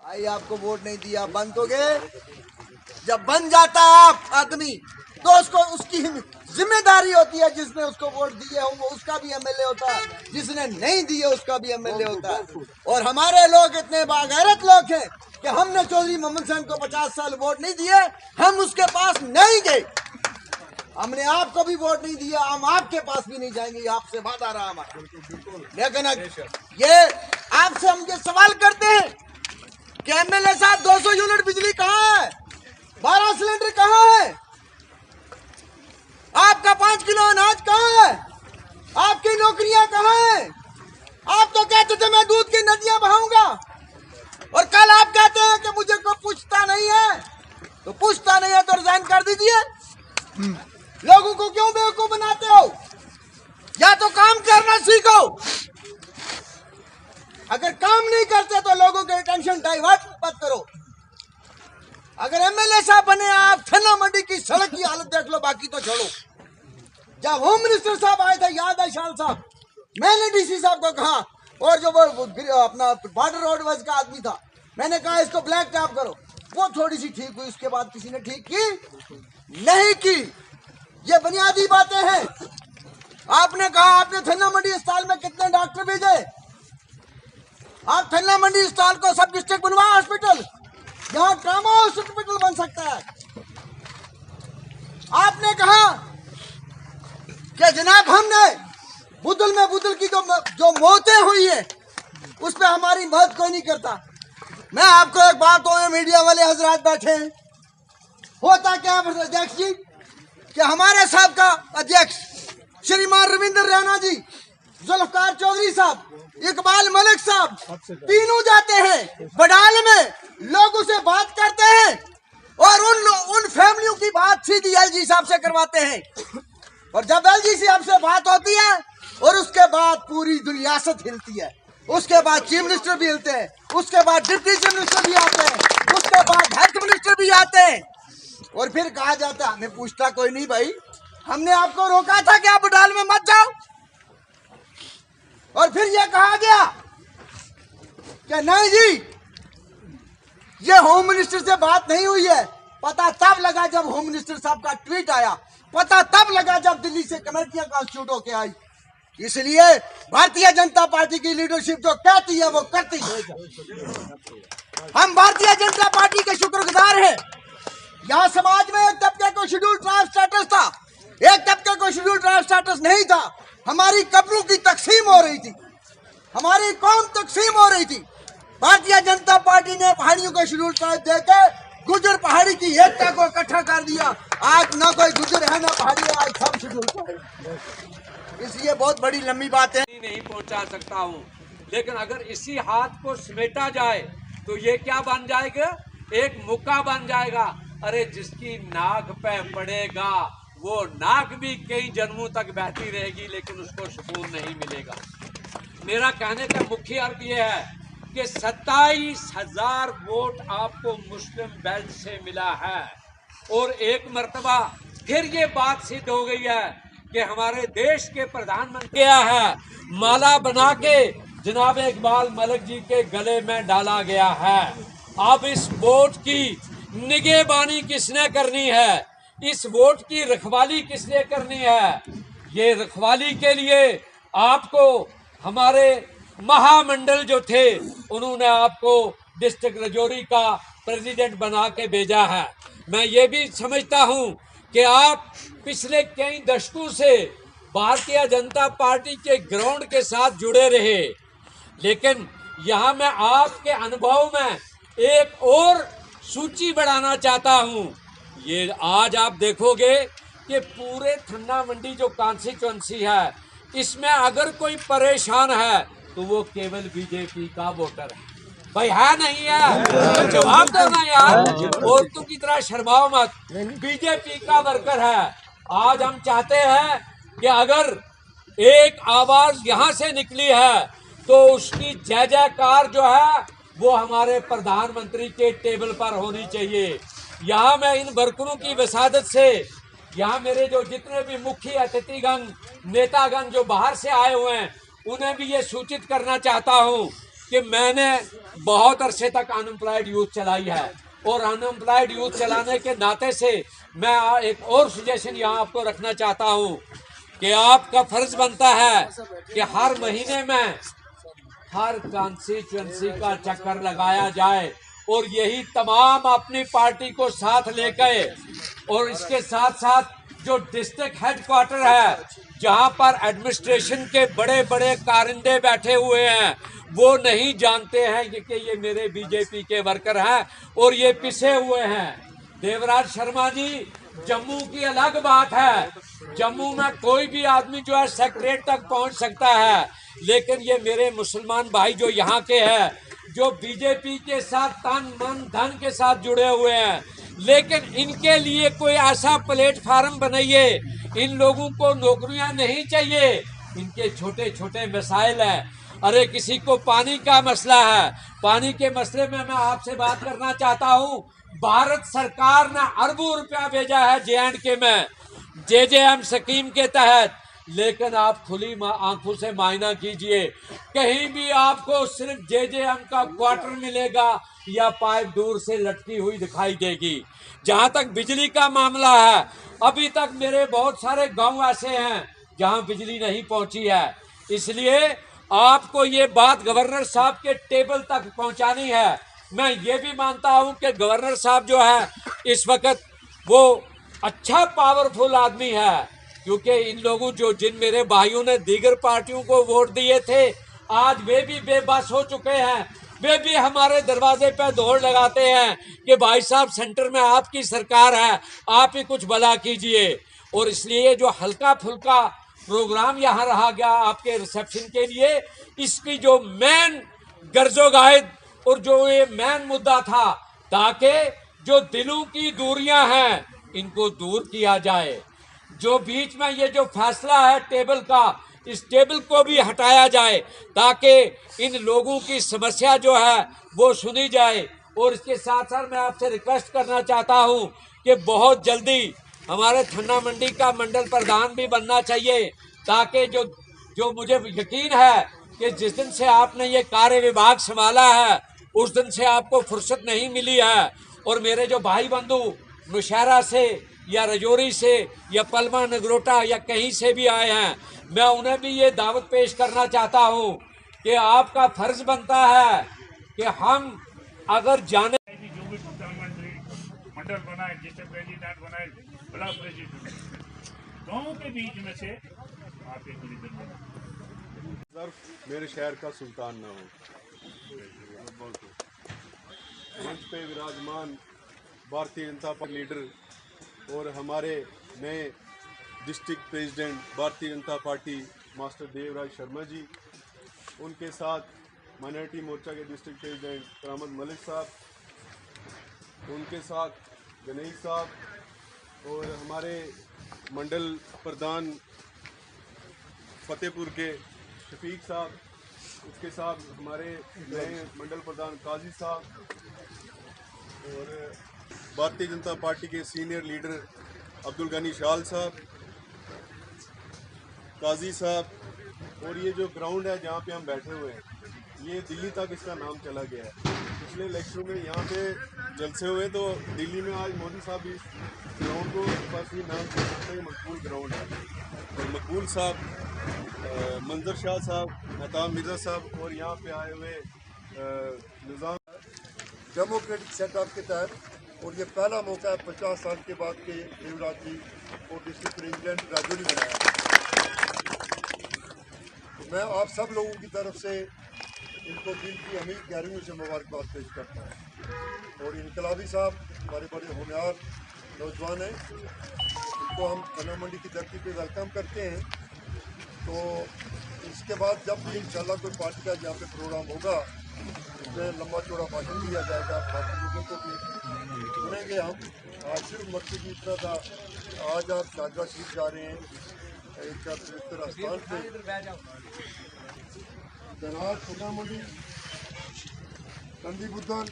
भाई आपको वोट नहीं दिया, बंद हो गए। जब बन जाता है आप आदमी तो उसको उसकी जिम्मेदारी होती है। जिसने उसको वोट दिए हो वो उसका भी एमएलए होता है, जिसने नहीं दिए उसका भी एमएलए होता है। और हमारे लोग इतने बागैरत लोग हैं कि हमने चौधरी मोहम्मद हुसैन को 50 साल वोट नहीं दिए, हम उसके पास नहीं गए। हमने आपको भी वोट नहीं दिया, हम आपके पास भी नहीं जाएंगे, आपसे वादा रहा हमारा। लेकिन ये आपसे हम ये सवाल करते हैं कि एमएलए साहब 200 यूनिट बिजली कहाँ है, 12 सिलेंडर कहाँ है, आपका 5 किलो अनाज कहाँ है, आपकी नौकरियां कहाँ है। आप तो कहते थे मैं दूध की नदियां बहाऊंगा, और कल आप कहते हैं कि मुझे कोई पूछता नहीं है। तो पूछता नहीं है तो रिजाइन कर दीजिए। लोगों को क्यों बेवकूफ बनाते हो? या तो काम करना सीखो। अगर काम नहीं करते तो लोगों के टेंशन डाइवर्ट मत करो। अगर एमएलए साहब बने आप, थन्ना मंडी की सड़क की हालत देख लो, बाकी तो छोड़ो। जब होम मिनिस्टर साहब आए थे, याद है शाल साहब, मैंने डीसी साहब को कहा, और जो वो अपना बॉर्डर रोडवेज का आदमी था, मैंने कहा इसको ब्लैक टॉप करो। वो थोड़ी सी ठीक हुई, उसके बाद किसी ने ठीक की नहीं की। ये बुनियादी बातें हैं। आपने कहा आपने थन्ना मंडी अस्पताल में कितने डॉक्टर भेजे? आप थन्ना मंडी अस्पताल को सब डिस्ट्रिक्ट बनवा हॉस्पिटल, यहाँ ट्रामा हॉस्पिटल बन सकता है। आपने कहा कि जनाब हमने बुदल में बुदल की जो मौतें हुई है उस पर हमारी मदद कोई नहीं करता। मैं आपको एक बात कहूँ, मीडिया वाले हजरात बैठे हैं, होता क्या अध्यक्ष जी कि हमारे साहब का अध्यक्ष श्रीमान रविंद्र रैना जी, जुल्फकार चौधरी साहब, इकबाल मलिक साहब, तीनों जाते हैं बडाल में, लोगों से बात करते हैं और उन फैमिलियों की बात सीधी एलजी साहब से करवाते हैं। और जब एलजी साहब से बात होती है और उसके बाद पूरी रियासत हिलती है, उसके बाद चीफ मिनिस्टर भी हिलते हैं, उसके बाद डिप्टी चीफ मिनिस्टर भी आते हैं, उसके बाद हेल्थ मिनिस्टर भी आते हैं, और फिर कहा जाता है हमें पूछता कोई नहीं। भाई हमने आपको रोका था कि आप बडाल में मत जाओ, और फिर यह कहा गया कि नहीं जी ये होम मिनिस्टर से बात नहीं हुई है। पता तब लगा जब होम मिनिस्टर साहब का ट्वीट आया, पता तब लगा जब दिल्ली से कमेटियां कॉन्स्टिट्यूट होके आई। इसलिए भारतीय जनता पार्टी की लीडरशिप जो कहती है वो करती है। हम भारतीय जनता पार्टी के शुक्रगुजार हैं। यहाँ समाज में एक तबके को शेड्यूल ट्राइब स्टेटस था, एक तबके को शेड्यूल ट्राइब स्टेटस नहीं था। हमारी कब्रों की तकसीम हो रही थी, हमारी कौम तकसीम हो रही थी। भारतीय जनता पार्टी ने पहाड़ियों को शेड्यूल ट्राइब देकर गुजर पहाड़ी की एकता को इकट्ठा कर दिया। आज ना कोई गुजर है ना पहाड़ी है, आज सब शेड्यूल ट्राइब। इसलिए बहुत बड़ी लंबी बात है, नहीं पहुंचा सकता हूं, लेकिन अगर इसी हाथ को समेटा जाए तो ये क्या बन जाएगा? एक मुक्का बन जाएगा। अरे जिसकी नाक पे पड़ेगा वो नाक भी कई जन्मों तक बहती रहेगी, लेकिन उसको सुकून नहीं मिलेगा। मेरा कहने का मुख्य अर्थ यह है कि 27,000 वोट आपको मुस्लिम बेल्ट से मिला है, और एक मर्तबा फिर ये बात सिद्ध हो गई है कि हमारे देश के प्रधानमंत्री क्या है, माला बना के जनाब इकबाल मलिक जी के गले में डाला गया है। अब इस वोट की निगहबानी किसने करनी है? इस वोट की रखवाली किसने करनी है? ये रखवाली के लिए आपको हमारे महामंडल जो थे उन्होंने आपको डिस्ट्रिक्ट राजौरी का प्रेसिडेंट बना के भेजा है। मैं ये भी समझता हूँ कि आप पिछले कई दशकों से भारतीय जनता पार्टी के ग्राउंड के साथ जुड़े रहे, लेकिन यहाँ मैं आपके अनुभव में एक और सूची बढ़ाना चाहता हूँ। ये आज आप देखोगे कि पूरे थन्ना मंडी जो कॉन्स्टिट्यूंसी है, इसमें अगर कोई परेशान है तो वो केवल बीजेपी का वोटर है। भाई है नहीं है? जवाब दो ना यार, औरतों की तरह शर्माओ मत। बीजेपी का वर्कर है। आज हम चाहते हैं कि अगर एक आवाज यहाँ से निकली है तो उसकी जय जयकार जो है वो हमारे प्रधानमंत्री के टेबल पर होनी चाहिए। यहाँ मैं इन वर्करों की वसादत से, यहाँ मेरे जो जितने भी मुख्य अतिथिगण नेतागण जो बाहर से आए हुए हैं, उन्हें भी ये सूचित करना चाहता हूँ कि मैंने बहुत अरसे तक अनएम्प्लॉयड यूथ चलाई है, और अनएम्प्लॉयड यूथ चलाने के नाते से मैं एक और सजेशन यहाँ आपको रखना चाहता हूँ कि आपका फर्ज बनता है कि हर महीने में हर कॉन्स्टिट्यूएंसी का चक्कर लगाया जाए, और यही तमाम अपनी पार्टी को साथ लेकर, और इसके साथ साथ जो डिस्ट्रिक्ट हेडक्वार्टर है जहां पर एडमिनिस्ट्रेशन के बड़े बड़े कारिंदे बैठे हुए हैं, वो नहीं जानते हैं कि ये मेरे बीजेपी के वर्कर हैं और ये पिसे हुए हैं। देवराज शर्मा जी, जम्मू की अलग बात है, जम्मू में कोई भी आदमी जो है सेक्रेटरीट तक पहुंच सकता है, लेकिन ये मेरे मुसलमान भाई जो यहाँ के हैं, जो बीजेपी के साथ तन मन धन के साथ जुड़े हुए हैं, लेकिन इनके लिए कोई ऐसा प्लेटफार्म बनाइए। इन लोगों को नौकरियां नहीं चाहिए, इनके छोटे छोटे मसाइल हैं। अरे किसी को पानी का मसला है, पानी के मसले में मैं आपसे बात करना चाहता हूं। भारत सरकार ने अरबों रुपया भेजा है JNK में JJM स्कीम के तहत, लेकिन आप खुली आंखों से मायना कीजिए, कहीं भी आपको सिर्फ JJM का क्वार्टर मिलेगा या पाइप दूर से लटकी हुई दिखाई देगी। जहां तक बिजली का मामला है, अभी तक मेरे बहुत सारे गांव ऐसे हैं जहां बिजली नहीं पहुंची है। इसलिए आपको ये बात गवर्नर साहब के टेबल तक पहुंचानी है। मैं ये भी मानता हूं कि गवर्नर साहब जो है इस वक्त वो अच्छा पावरफुल आदमी है, क्योंकि इन लोगों जिन मेरे भाइयों ने दीगर पार्टियों को वोट दिए थे, आज वे भी बेबस हो चुके हैं। वे भी हमारे दरवाजे पे दौड़ लगाते हैं कि भाई साहब सेंटर में आपकी सरकार है, आप ही कुछ भला कीजिए। और इसलिए जो हल्का फुल्का प्रोग्राम यहाँ रहा गया आपके रिसेप्शन के लिए, इसकी जो मेन गर्जोगायद और जो ये मेन मुद्दा था, ताकि जो दिलों की दूरियां हैं इनको दूर किया जाए। जो बीच में ये जो फैसला है टेबल का, इस टेबल को भी हटाया जाए, ताकि इन लोगों की समस्या जो है वो सुनी जाए। और इसके साथ साथ मैं आपसे रिक्वेस्ट करना चाहता हूं कि बहुत जल्दी हमारे थन्ना मंडी का मंडल प्रधान भी बनना चाहिए, ताकि जो मुझे यकीन है कि जिस दिन से आपने ये कार्य विभाग संभाला है उस दिन से आपको फुर्सत नहीं मिली है। और मेरे जो भाई बंधु नौशहरा से या रजौरी से या पलमा नगरोटा या कहीं से भी आए हैं, मैं उन्हें भी ये दावत पेश करना चाहता हूँ कि आपका फर्ज बनता है कि हम अगर जाने जो भी प्रधानमंत्री मंडल बनाए, जिसे प्रेसिडेंट बनाए, ब्लॉक प्रेसिडेंट, गाँव के बीच में से आप एक लीडर बनाए। मेरे शहर का सुल्तान ना हो। मंच पे विराजमान भारतीय जनता पार्टी लीडर और हमारे नए district president Bharatiya Janata party master Devraj Sharma ji, उनके साथ माइनॉरिटी मोर्चा के डिस्ट्रिक्ट प्रेसिडेंट करामत मलिक साहब, उनके साथ गणेश साहब और हमारे मंडल प्रधान फतेहपुर के शफीक साहब, उसके साथ हमारे नए मंडल प्रधान काजी साहब और भारतीय जनता पार्टी के सीनियर लीडर अब्दुल गनी शाल साहब, काजी साहब। और ये जो ग्राउंड है जहाँ पे हम बैठे हुए हैं, ये दिल्ली तक इसका नाम चला गया है। पिछले इलेक्शन में यहाँ पे जलसे हुए तो दिल्ली में आज मोदी साहब इस ग्राउंड को बस ये नाम से मकबूल ग्राउंड है। और मकबूल साहब, मंजर शाह साहब, महताब मिर्ज़ा साहब और यहाँ पे आए हुए निज़ाम डेमोक्रेटिक सेटअप के तहत, और ये पहला मौका है 50 साल के बाद के देवराज जी को डिस्ट्रिक्ट प्रेसिडेंट राजौरी बनाया। तो मैं आप सब लोगों की तरफ से इनको दिल की अमीर गहराइयों से मुबारकबाद पेश करता हूँ। और इनकलाबी साहब हमारे बड़े होनहार नौजवान हैं, इनको हम थन्ना मंडी की धरती पे वेलकम करते हैं। तो इसके बाद जब भी इंशाल्लाह कोई पार्टी का यहाँ पे प्रोग्राम होगा, उसमें लंबा चौड़ा भाषण दिया जाएगा, बाकी लोगों को भी सुनेंगे हम। आज सिर्फ मकसद इतना था, आज आप शाहजहाँ शरीफ जा रहे हैं, एक पवित्र स्थान पे जनाब थन्ना मंडी, कंदी बुद्धन,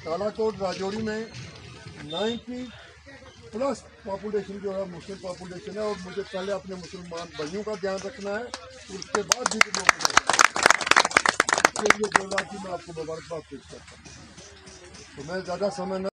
कालाकोट, राजौरी में 90+ पॉपुलेशन जो है मुस्लिम पॉपुलेशन है। और मुझे पहले अपने मुसलमान भाइयों का ध्यान रखना है, उसके बाद भी लोग इसके लिए देवराज जी मैं आपको मुबारकबाद पेश करता हूँ। तो मैं ज़्यादा समय न